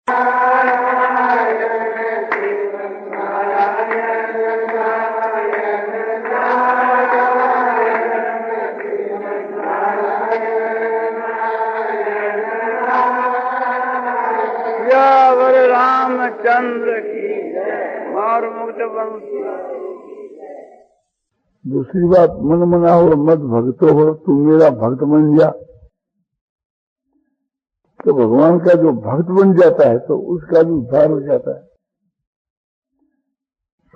रामचंद्र की और मुक्त वंशी। दूसरी बात, मन मना हो मत भक्तो हो, तू मेरा भक्त बन जा। तो भगवान का जो भक्त बन जाता है तो उसका भी उद्धार हो जाता है।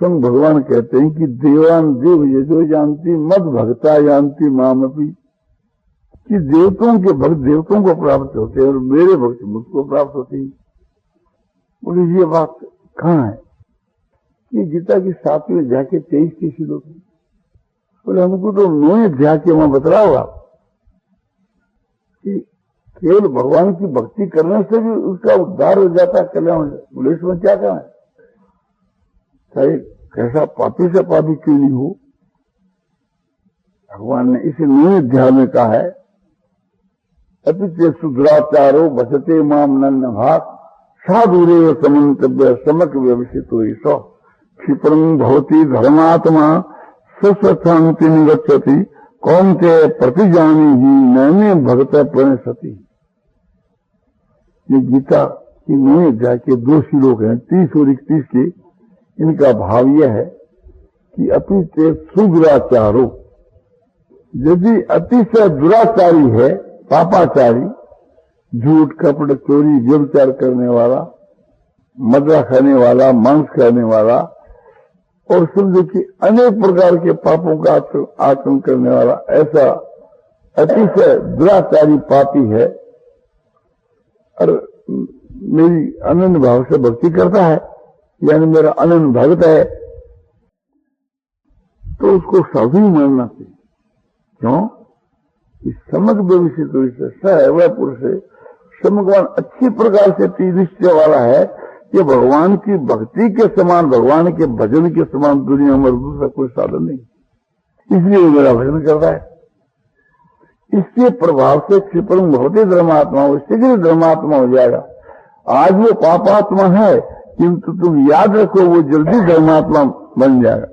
स्वयं भगवान कहते हैं कि देवान देव ये जो जानती मत भक्ता जानती मामपी, कि देवताओं के भक्त देवताओं को प्राप्त होते हैं और मेरे भक्त मुझको प्राप्त होते हैं। बोले ये बात कहाँ है? कि गीता की 7वें अध्याय के 23 श्लोक में। बोले हमको तो 9वें अध्याय के वहां बतला होगा कि केवल भगवान की भक्ति करने से भी उसका उद्धार हो जाता है, कल्याण हो जाता है। बोले इसमें क्या कहना है? चाहे कैसा पापी से पापी क्यों नहीं हो, भगवान ने इसे 9वें अध्याय में कहा है, अतिथ्य सुधराचारो बचते माम नन्न भाग साधुरे समन्तव्य समक व्यवसितो ईशो क्षिप्रं भवति धर्मात्मा सस्वशांति निगच्छति कौन्ते प्रतिजानी ही नैने भक्त प्रणशति। ये गीता की 9वें अध्याय के 2 श्लोक हैं, 30 और 31 के। इनका भाव यह है कि अतिशय सुदुराचारो, यदि अतिशय दुराचारी है, पापाचारी, झूठ कपट चोरी व्यभिचार करने वाला, मदिरा खाने वाला, मांस खाने वाला और समझो कि अनेक प्रकार के पापों का आचरण करने वाला ऐसा अतिशय दुराचारी पापी है और मेरी अनन्य भाव से भक्ति करता है, यानी मेरा अनन्य भक्त है, तो उसको साधु ही मानना चाहिए। क्यों? इस समग्र भविष्य सैव पुरुष समगवान अच्छी प्रकार से तीनिश्चय वाला है कि भगवान की भक्ति के समान, भगवान के भजन के समान दुनिया में दूसरा कोई साधन नहीं, इसलिए वो मेरा भजन करता है। इसके प्रभाव से क्षिप्रं भवति धर्मात्मा, वो शीघ्र धर्मात्मा हो जाएगा। आज वो पापात्मा है, किंतु तुम याद रखो वो जल्दी धर्मात्मा बन जाएगा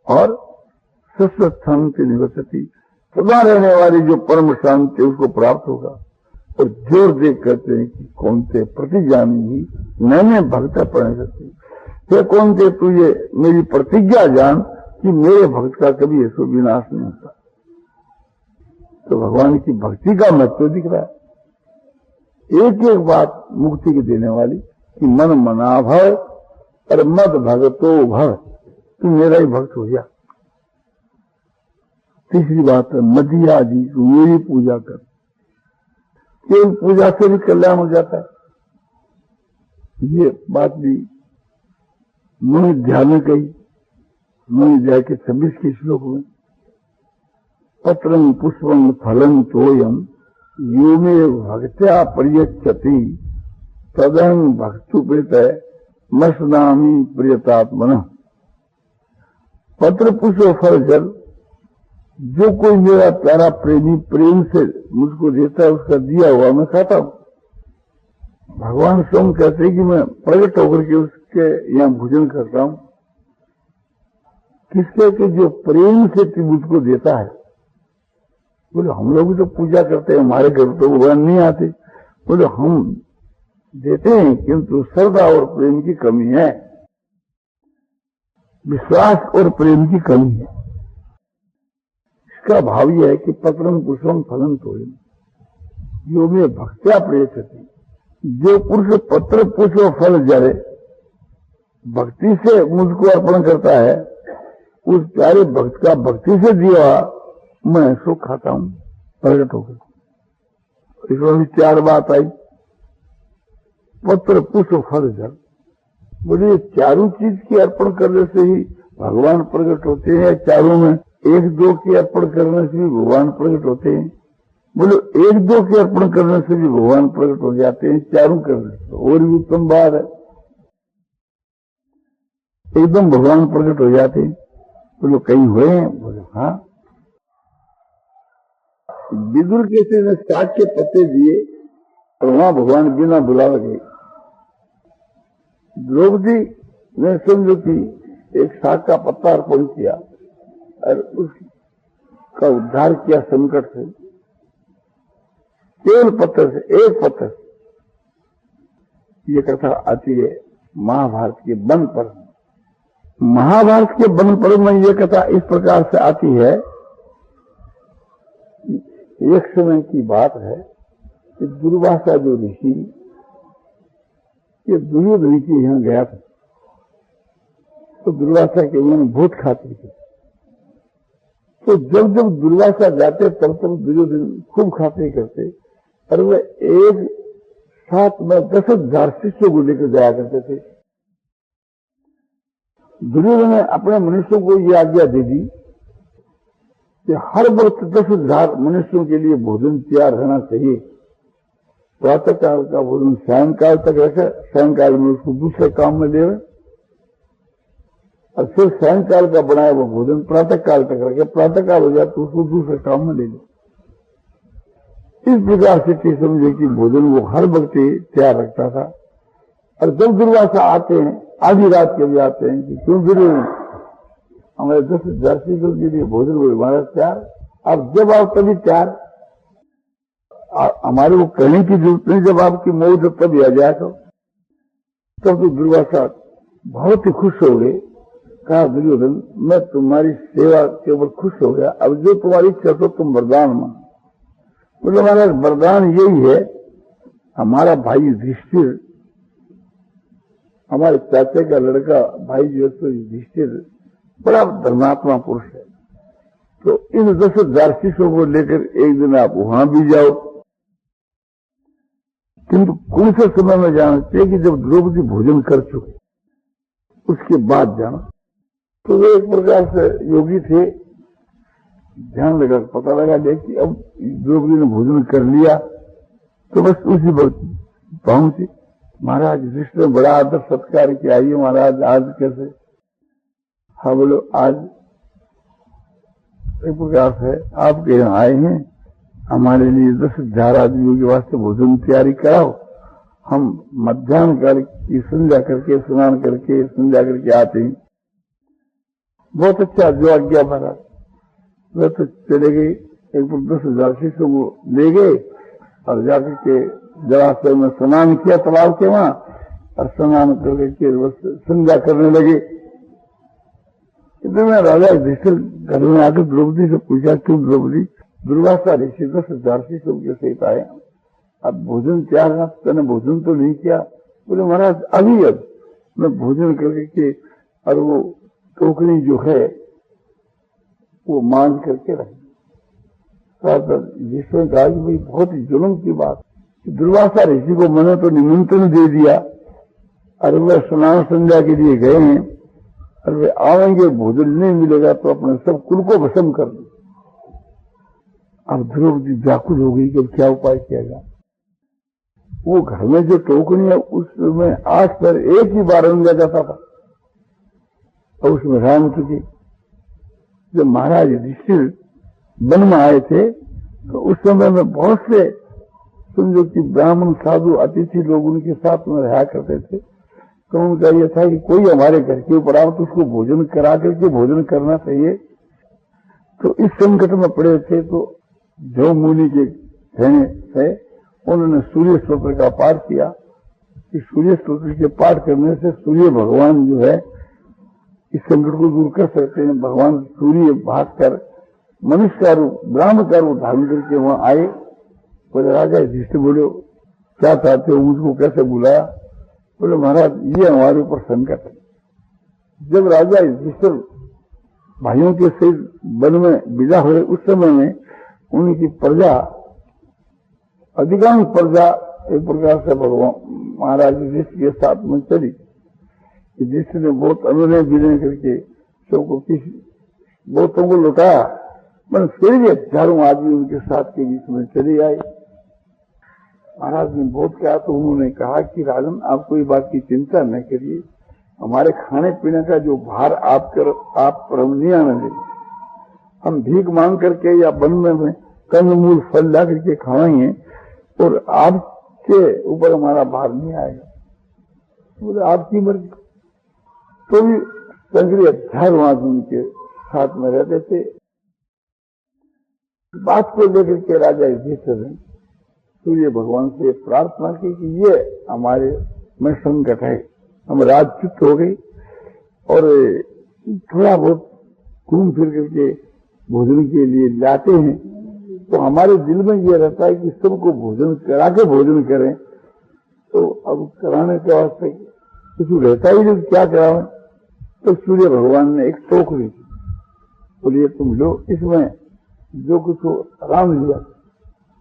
और शाश्वत शांति निवसती, सदा रहने वाली जो परम शांति उसको प्राप्त होगा। और जोर दे कहते हैं कि कौन से प्रतिजानी ही मैंने भक्त प्रणशति, हे कौन से तू ये मेरी प्रतिज्ञा जान कि मेरे भक्त का कभी ऐसा विनाश नहीं होता। तो भगवान की भक्ति का महत्व दिख रहा है। एक एक बात मुक्ति की देने वाली कि मन मना भव और मद भगतो भव, तू मेरा ही भक्त हो जा। तीसरी बात है मदिया जी, तू मेरी पूजा कर। केवल पूजा से भी कल्याण हो जाता है। ये बात भी 9वें अध्याय में कही, 9वें अध्याय के 26 के श्लोक में। पत्रं पुष्पं फलं तोयम यो मे भक्त्या परियच्छति तदहं भक्तुपेत मस्नामि प्रियतात्मनः। पत्र पुष्प फल जल, जो कोई मेरा प्यारा प्रेमी प्रेम से मुझको देता है उसका दिया हुआ मैं खाता हूं। भगवान स्वयं कहते हैं कि मैं प्रकट होकर के उसके यहाँ भोजन करता हूं। किसके के जो प्रेम से मुझको देता है। बोले हम लोग तो पूजा करते हैं, हमारे घर तो भगवान नहीं आते। बोले हम देते हैं किंतु श्रद्धा और प्रेम की कमी है, विश्वास और प्रेम की कमी है। इसका भाव यह है कि पत्रं पुष्पं फलं तोयम यो मे भक्त्या प्रेषति। जो पुरुष पत्र पुष्प फल जरे भक्ति से मुझको अर्पण करता है, उस प्यारे भक्त का भक्ति से दिया मैं सुख खाता हूं प्रकट होकर। इसमें भी 4 बात आई, पत्र पुष्प फल जल। मुझे चारों चीज की अर्पण करने से ही भगवान प्रकट होते हैं। चारों में 1-2 के अर्पण करने से भी भगवान प्रकट होते हैं। बोलो 1-2 के अर्पण करने से भी भगवान प्रकट हो जाते हैं, चारों करने से और भी उत्तम बात है, एकदम भगवान प्रकट हो जाते हैं। बोलो कहीं हुए हैं? बोले हाँ। विदुर कैसे ने साग के पत्ते दिए और वहां भगवान बिना बुलावे गए। द्रौपदी ने समझो कि एक शाख का पत्ता अर्पण किया और उसका उद्धार किया संकट से, केवल पत्थर से, एक पत्थर। ये कथा आती है महाभारत के वन पर्व में। महाभारत के वन पर्व में ये कथा इस प्रकार से आती है। एक समय की बात है कि दुर्वासा जो ऋषि, ये दुर्योधन के यहाँ गया था, तो दुर्वासा के मन बहुत खातिर थे। तो जब जब दुर्वासा जाते तब तब दुर्योधन खूब खातिर करते, और वे एक साथ में 10,000 शिष्यों को लेकर जाया करते थे। दुर्योधन ने अपने मनुष्यों को यह आज्ञा दे दी कि हर वक्त 10,000 मनुष्यों के लिए भोजन तैयार रहना चाहिए। प्रातः काल का भोजन सायंकाल तक रखे, सायंकाल में उसको दूसरे काम में देवे, और फिर सायंकाल का बनाया वो भोजन प्रातः काल तक रखे, प्रातः काल हो जाए तो उसको दूसरे काम में ले लो। इस प्रकार से समझे कि भोजन वो हर वक्त तैयार रखता था। और जब दुर्वासा आते हैं, आधी रात के भी आते हैं कि क्यों फिर हमारे 10,000 शिष्यों के लिए भोजन वो हमारा तैयार, अब जब आप कभी तैयार, हमारे को कहने की जरूरत नहीं, जब आपकी मौत तभी आ जाए तो। तब तो दुर्वासा बहुत ही खुश हो गए। कहा दुर्योधन, मैं तुम्हारी सेवा के ऊपर खुश हो गया, अब जो तुम्हारी इच्छा तो तुम वरदान मांगो। बोले हमारा वरदान यही है, हमारा भाई युधिष्ठिर, हमारे चाचे का लड़का भाई जो है युधिष्ठिर बड़ा धर्मात्मा पुरुष है, तो इन 10,000 शिष्यों को लेकर एक दिन आप वहां भी जाओ, किंतु कौन से समय में जाना चाहिए कि जब द्रौपदी भोजन कर चुके उसके बाद जाना। तो वे एक प्रकार से योगी थे, ध्यान लगा पता लगा देख कि अब द्रौपदी ने भोजन कर लिया, तो बस उसी वक्त पहुंची। महाराज युधिष्ठिर ने बड़ा आदर सत्कार किया, आइए महाराज आज कैसे। हाँ बोलो, आज एक प्रकार से आपके यहाँ आए हैं, हमारे लिए 10,000 आदमियों के वास्ते भोजन तैयारी कराओ। हम मध्याह्न काल की संध्या करके, स्नान करके संध्या करके आते हैं। बहुत अच्छा, जो आज्ञा महाराज। वे तो चले गए, एक 10,000 शिष्यों को ले गए और जाकर के जलाशय में स्नान किया तालाब के वहां, और स्नान करके संध्या करने लगे। इतने राजा युधिष्ठिर घर में आकर द्रौपदी से पूछा, क्यों द्रौपदी, दुर्वासा ऋषि 10,000 शिष्यों के सहित आए, अब भोजन तैयार है, तूने भोजन तो नहीं किया। बोले महाराज अभी अब मैं भोजन करके, और वो टोकरी जो है वो मांझ करके रहे। जिसने कहा कि भाई बहुत ही जुल्म की बात, दुर्वासा ऋषि को मैंने तो निमंत्रण दे दिया, और वे स्नान संध्या के लिए गए हैं, और वे आएंगे, भोजन नहीं मिलेगा तो अपने सब कुल को भस्म कर दो। अब द्रौपदी व्याकुल हो गई कि क्या उपाय किया जाए। वो घर में जो टोकनी है उसमें आज पर एक ही बार रंगा जाता था, और उसमें राम चुके। जब महाराज युधिष्ठिर वन में आए थे तो उस समय में बहुत से समझो कि ब्राह्मण साधु अतिथि लोग उनके साथ में रहा करते थे। तो उनका यह था कि कोई हमारे घर के ऊपर आओ तो उसको भोजन करा करके भोजन करना चाहिए। तो इस संकट में पड़े थे, तो जो मुनि के कहने से उन्होंने सूर्य स्तोत्र का पाठ किया कि सूर्य स्तोत्र के पाठ करने से सूर्य भगवान जो है इस संकट को दूर कर सकते हैं। भगवान सूर्य भागकर मनुष्य का रूप, ब्राह्मण का रूप धारण करके वहां आए। बोले राजा युधिष्ठिर, बोलो क्या चाहते हो, मुझको कैसे बुलाया। बोले महाराज ये हमारे ऊपर संकट है। जब राजा युधिष्ठिर भाइयों के सहित वन में विदा हुए उस समय में उनकी प्रजा, अधिकांश प्रजा एक प्रकार से भगवान महाराज युधिष्ठिर के साथ में चली। युधिष्ठिर ने बहुत अनुनय विनय करके सबको बहुतों को लुटाया, पर फिर भी हजारों आदमी उनके साथ के बीच में चले आए। महाराज ने बहुत कहा तो उन्होंने कहा कि राजन आप कोई बात की चिंता न करिए, हमारे खाने पीने का जो भार आप पर हम नहीं आने देंगे। हम भीख मांग करके या वन में कंद मूल फल ला करके खाएंगे, और आप इसके ऊपर हमारा भार नहीं आएगा। बोले आपकी मर्जी। तो भी शंकरी अध्याय वहां उनके साथ में रहते थे। बात को लेकर के राजा युधिष्ठिर ने सूर्य भगवान से प्रार्थना की कि ये हमारे में संकट है, हम राजच्युत हो गए और थोड़ा बहुत घूम फिर करके भोजन के लिए लाते हैं, तो हमारे दिल में ये रहता है कि सबको भोजन करा के भोजन करें, तो अब कराने के वास्ते कुछ रहता ही नहीं, क्या करावें। तो सूर्य भगवान ने एक टोकरी दी, बोलिए तुम लो, इसमें जो कुछ हो राम लिया,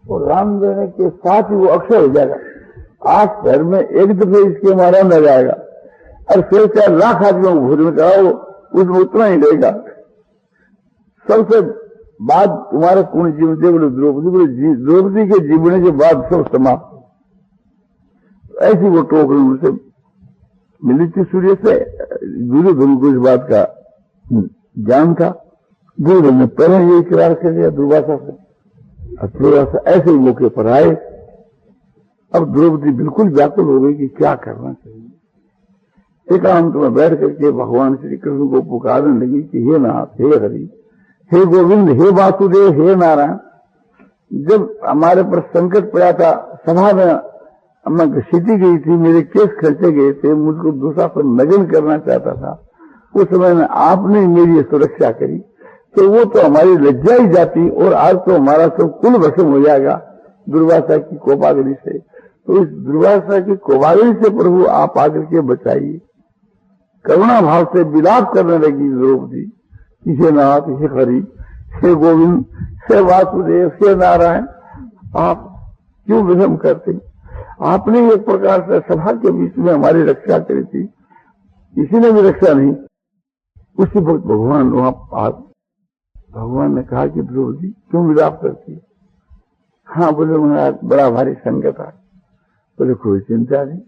और राम देने के साथ ही वो अक्षय हो जाएगा। 8 घर में एक दफे इसके मारा न जाएगा, और फिर 4 लाख आदमियों को भोजन कराओ, उसमें उतना ही रहेगा। सबसे बाद तुम्हारा कौन जीवन दे, बोले द्रौपदी। बोले द्रौपदी के जीवन के बाद सब समाप्त। ऐसी वो टोकरी उनसे मिली थी सूर्य से। दुर्योधन को इस बात का ज्ञान था। दुर्योधन ने पहले ये इकरार कर दिया दुर्वासा से। दुर्वासा ऐसे ही मौके पर आए। अब द्रौपदी बिल्कुल व्याकुल हो गई कि क्या करना चाहिए। एकांत में बैठ करके भगवान श्री कृष्ण को पुकारने लगी कि हे नाथ, हे हरि, हे गोविंद, हे वासुदेव, हे नारायण। जब हमारे पर संकट पड़ा था, सभा में मैं घसीटी गई थी, मेरे केस खर्चे गए थे, मुझको दुशासन नग्न करना चाहता था, उस समय में आपने मेरी सुरक्षा करी, तो वो तो हमारी लज्जा ही जाती, और आज तो हमारा सब कुल भस्म हो जाएगा दुर्वासा की कोपाग्नि से। तो इस दुर्वासा की कोपाग्नि से प्रभु आप आकर के बचाइए। करुणा भाव से विलाप करने लगी द्रौपदी, हे नाथ, हे हरि, हे गोविंद, हे वासुदेव, हे नारायण, आप क्यों विषम करते। आपने एक प्रकार से सभा के बीच में हमारी रक्षा करी थी, किसी ने भी रक्षा नहीं। उसी वक्त भगवान वहां पास, भगवान ने कहा कि द्रौपदी क्यों विलाप करती है। हाँ, बोले महाराज बड़ा भारी संकट है। बोले कोई चिंता नहीं,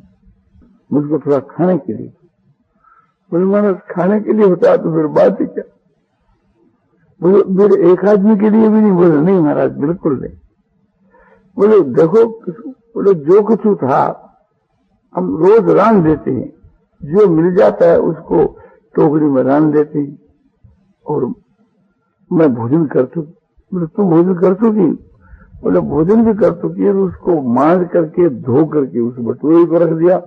मुझको थोड़ा खाने के लिए। बोले महाराज खाने के लिए होता तो फिर बात ही क्या। बोले मेरे एक आदमी के लिए भी नहीं। बोले नहीं महाराज बिल्कुल नहीं। बोले देखो, बोले जो कुछ था हम रोज रान देते हैं, जो मिल जाता है उसको टोकरी में रान देते हैं, और मैं भोजन कर चुकी। बोले तुम भोजन कर चुकी। बोले भोजन भी कर चुकी है, उसको मांज करके धो करके उस बटोरी को रख दिया।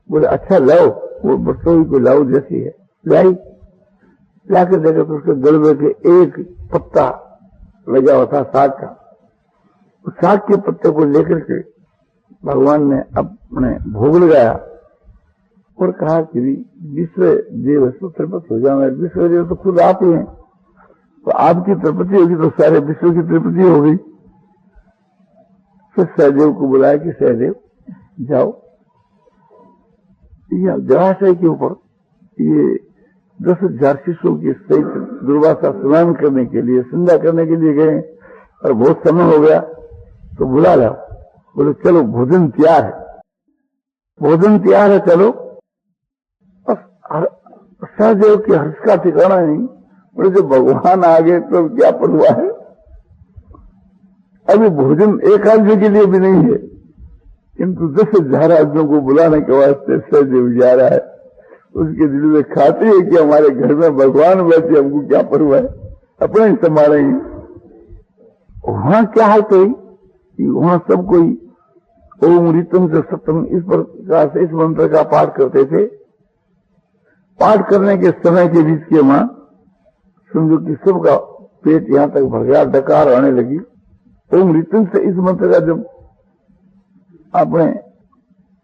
बोले अच्छा लाओ, वो बटोरी को लाओ जैसी है, लाई। लाकर देखा तो उसके गलबे के एक पत्ता लगा हुआ था साग का। उस साग के पत्ते को लेकर के भगवान ने अपने भोग लगाया और कहा कि विश्व देव तृप्त हो जाए। विश्व देव तो खुद आप ही हैं, तो आपकी तृप्ति होगी तो सारे विश्व की तृप्ति हो गई। फिर सहदेव को बुलाया कि सहदेव जाओ, यह जलाशय के ऊपर ये 10,000 शिष्यों के सहित दुर्वासा स्नान करने के लिए, संध्या करने के लिए गए, और बहुत समय हो गया, तो बुला लाओ। बोले चलो भोजन तैयार है, भोजन तैयार है, चलो। सहदेव के हर्ष का ठिकाना नहीं। बोले जब भगवान आ गए तो क्या परवाह है। अभी भोजन एक आदमी के लिए भी नहीं है, किंतु 10,000 आदमियों को बुलाने के वास्ते सहदेव जा रहा है। उसके दिल में खाते है कि हमारे घर में भगवान बैठे, हमको क्या परवाह है, अपना ही संभालेंगे। वहां क्या हाल कोई, वहां सब कोई ओम ऋतम से सप्तम इस प्रकार से इस मंत्र का पाठ करते थे। पाठ करने के समय के बीच के मां समझो कि सबका पेट यहां तक भर गया, डकार आने लगी। ओम ऋतम से इस मंत्र का जब आपने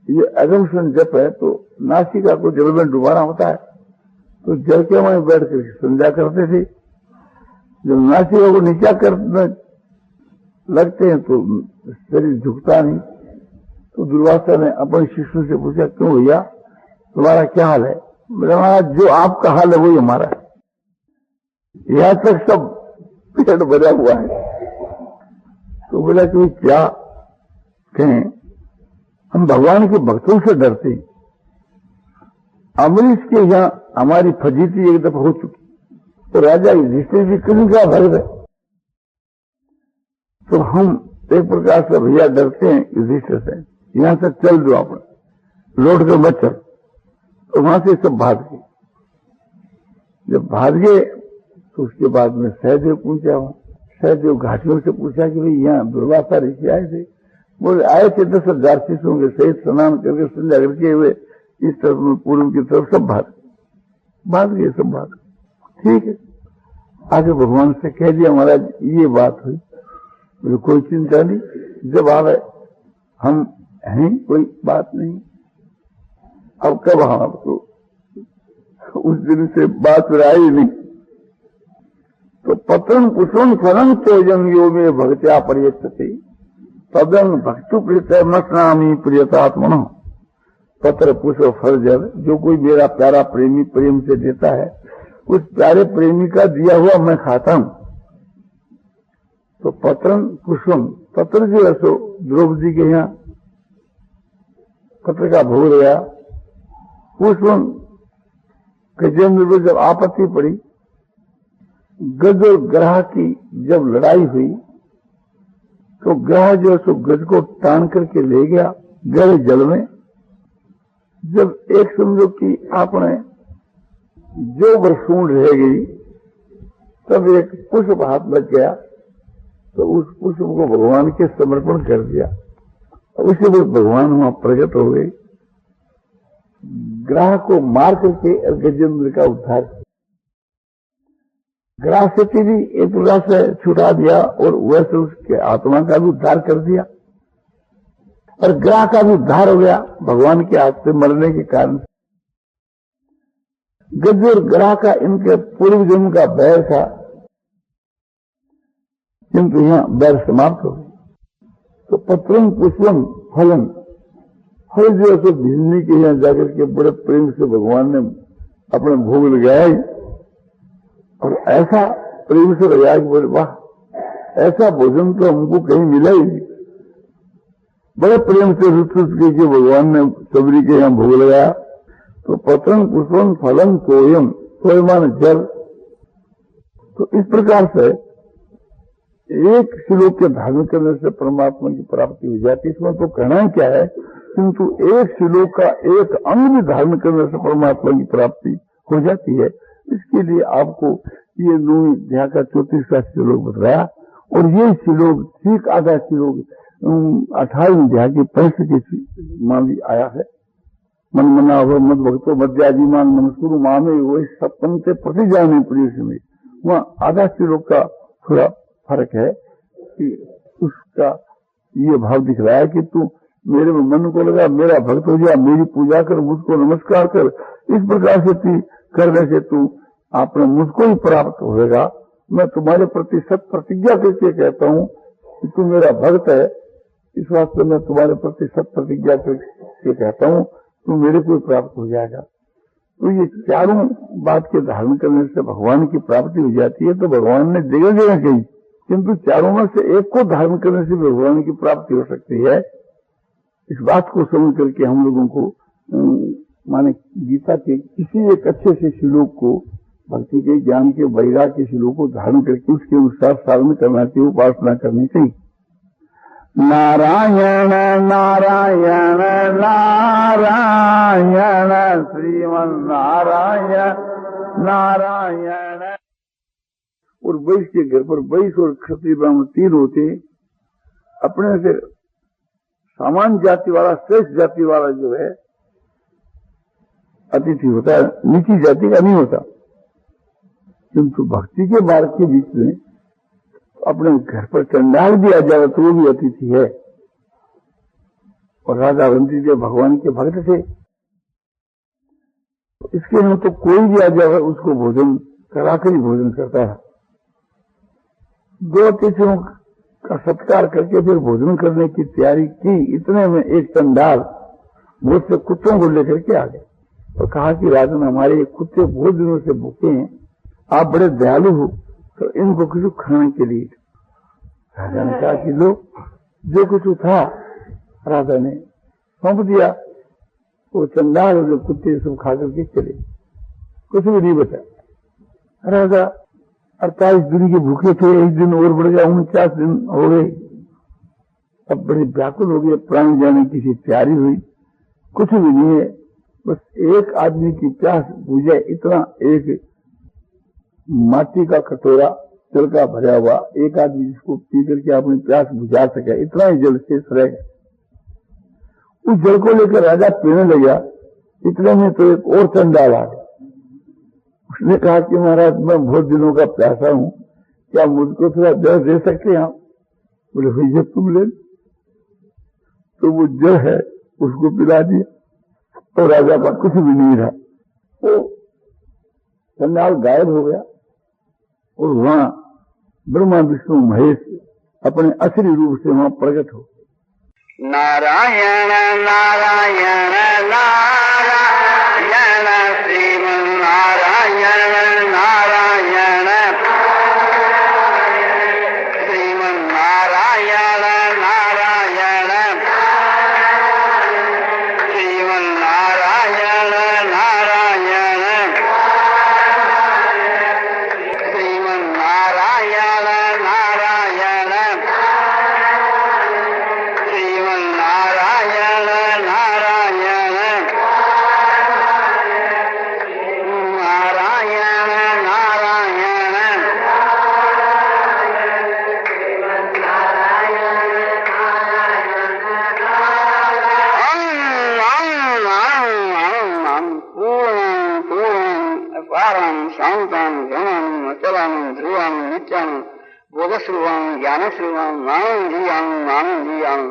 ये अगमसन जप है तो नासिका को जल में डुबाना होता है, तो जल के वहां बैठ कर संध्या करते थे। जब नासिका को नीचा करने लगते हैं तो शरीर झुकता नहीं। तो दुर्वासा ने अपने शिष्यों से पूछा, क्यों भैया तुम्हारा क्या हाल है। बोले महाराज जो आपका हाल है वही हमारा है, यहां तक सब पेट भरा हुआ है। तो बोला कि क्या कहें, हम भगवान के भक्तों से डरते हैं। अमरीश के यहां हमारी फजीती एक दफा हो चुकी, तो राजा युधिष्ठिर जी कृष्ण का भक्त है, तो हम एक प्रकार से भैया डरते हैं युधिष्ठिर से। यहां तक चल दो आप, लौट कर मत चल। तो वहां से सब भाग गए। जब भाग गए तो उसके बाद में सहदेव पूछा, वहां सहदेव घाटियों से पूछा कि भाई यहाँ दुर्वासा ऋषि आए थे। बोले आए थे 10,000 शिष्यों के सहित स्नान करके संध्या करके हुए इस तरफ पूर्व की तरफ सब भाग गए सब भाग। ठीक है, आगे भगवान से कह दिया महाराज ये बात हुई। बोले कोई चिंता नहीं, जब आवे हम हैं, कोई बात नहीं। अब कब हम आपको, उस दिन से बात फिर आई नहीं। तो पत्रम पुष्पम फलम चोजम यो में भक्त्या पर्यचते तदन भक्तु प्रिय मस्नामी प्रियतात्मन। पत्र पुष्प फल जल जो कोई मेरा प्यारा प्रेमी प्रेम से देता है, उस प्यारे प्रेमी का दिया हुआ मैं खाता हूं। तो पत्रम पुष्पम, पत्र जो है सो द्रौपदी के यहाँ पत्र का भोग गया। पुष्पम गजेंद्र को जब आपत्ति पड़ी, गज और ग्रह की जब लड़ाई हुई तो ग्रह जो है सो गज को टान करके ले गया गहरे जल में। जब एक समझो कि आपने जो बरसूंड रह गई, तब एक पुष्प हाथ लग गया तो उस पुष्प को भगवान के समर्पण कर दिया। उसी वक्त भगवान वहां प्रकट हो गए, ग्रह को मार करके गजेंद्र का उद्धार किया। ग्रह से भी एक प्रकार से छुटा दिया और वैसे उसके आत्मा का भी उद्धार कर दिया, और ग्रह का भी उद्धार हो गया भगवान के हाथ से मरने के कारण। गज और ग्रह का इनके पूर्व जन्म का बैर था, किंतु यहां बैर समाप्त हो गई। तो पत्रम पुष्पम फलन, फल जो है भिजनी के यहां जाकर के बड़े प्रेम से भगवान ने अपने भोग लगाया, और ऐसा प्रेम से लगाया कि बोले वाह ऐसा भोजन तो हमको कहीं मिला ही नहीं। बड़े प्रेम से रुत के भगवान ने सबरी के यहां भोग लगाया। तो पत्रम पुष्पम फलम तोयम, तोय मान जल। तो इस प्रकार से एक श्लोक के धारण करने से परमात्मा की प्राप्ति हो जाती है। इसमें तो कहना क्या है, किंतु एक श्लोक का एक अंग भी धारण करने से परमात्मा की प्राप्ति हो जाती है। इसके लिए आपको ये 9 अध्याय का 34वां श्लोक बताया, और ये श्लोक ठीक आधा श्लोक 18वें अध्याय के 65 मां भी आया है। मन मना हो मत भक्तो मध्यादिमान नमस्कुरु मामे वो सप्तम से प्रति जाने प्रिय में, वहां आधा श्लोक का थोड़ा फर्क है कि उसका ये भाव दिख रहा है कि तू मेरे में मन को लगा, मेरा भक्त हो जा, मेरी पूजा कर, मुझको नमस्कार कर। इस प्रकार से करने से तू आपने मुझको ही प्राप्त होगा। मैं तुम्हारे प्रति सत प्रतिज्ञा करके कहता हूं कि तू मेरा भक्त है, इस वास्ते मैं तुम्हारे प्रति सत प्रतिज्ञा करके कहता हूं तू मेरे को प्राप्त हो जाएगा। तो ये चारों बात के धारण करने से भगवान की प्राप्ति हो जाती है। तो भगवान ने जगह जगह कही, किंतु चारों में से एक को धारण करने से भगवान की प्राप्ति हो सकती है। इस बात को समझ करके हम लोगों को माने गीता के किसी एक अच्छे से श्लोक को, भक्ति के ज्ञान के वैराग्य के श्लोक को धारण करके उसके अनुसार साधन करना चाहिए, उपासना करनी चाहिए। नारायण नारायण नारायण श्रीमन नारायण नारायण। और वैश्य के घर पर वैश्य और क्षत्रिय ब्राह्मण 3 होते। अपने से सामान्य जाति वाला, श्रेष्ठ जाति वाला जो है अतिथि होता है, नीची जाति का नहीं होता। किंतु भक्ति के मार्ग के बीच में अपने घर पर चंडाल भी आ जाए तो वो भी अतिथि है। और राजा अवंती जो भगवान के भक्त थे, इसके यहाँ तो कोई भी आ जाए उसको भोजन कराकर ही भोजन करता है। 2 अतिथियों का सत्कार करके फिर भोजन करने की तैयारी की। इतने में एक चंडाल बहुत से कुत्तों को लेकर के आ गए और कहा कि राजन हमारे कुत्ते बहुत दिनों से भूखे हैं, आप बड़े दयालु हो, तो इनको कुछ खाने के लिए। राजा ने कहा कि लो, जो कुछ था राजा ने सौंप दिया। वो चंडाल और जो कुत्ते सब खा करके चले, कुछ भी नहीं बचा। राजा 48 दिन के भूखे थे, 1 दिन और बढ़ गया, 49 दिन हो गए। अब बड़े व्याकुल हो गए, प्राण जाने की तैयारी हुई, कुछ भी नहीं है, बस एक आदमी की प्यास बुझे इतना, एक माटी का कटोरा जल का भरा हुआ, एक आदमी जिसको पी करके अपनी प्यास बुझा सके, इतना ही जल शेष रह गया। उस जल को लेकर राजा पीने लगा, इतने में तो एक और चंडाल आ गया। उसने कहा कि महाराज मैं बहुत दिनों का प्यासा हूं, क्या मुझको थोड़ा जल दे सकते हैं आप? बोले भैया तुम ले। तो वो जल है उसको पिला दिया, तो राजा का कुछ भी नहीं रहा, तो चंडाल गायब हो गया। और वहां ब्रह्मा विष्णु महेश अपने असली रूप से वहां प्रकट हो। नारायण नारायण नारायण श्रीमन नारायण नारायण श्रीमन नारायण नारायण श्रीमन नारायण नारायण श्रीमन नारायण नारायण श्रीमन नारायण नारायण नारायण नारायण पूर्णं पूर्णं अपारं शान्तं घनं अचलं ध्रुवं नित्यं बोधस्रुवं ज्ञानस्रुवं मानं धियं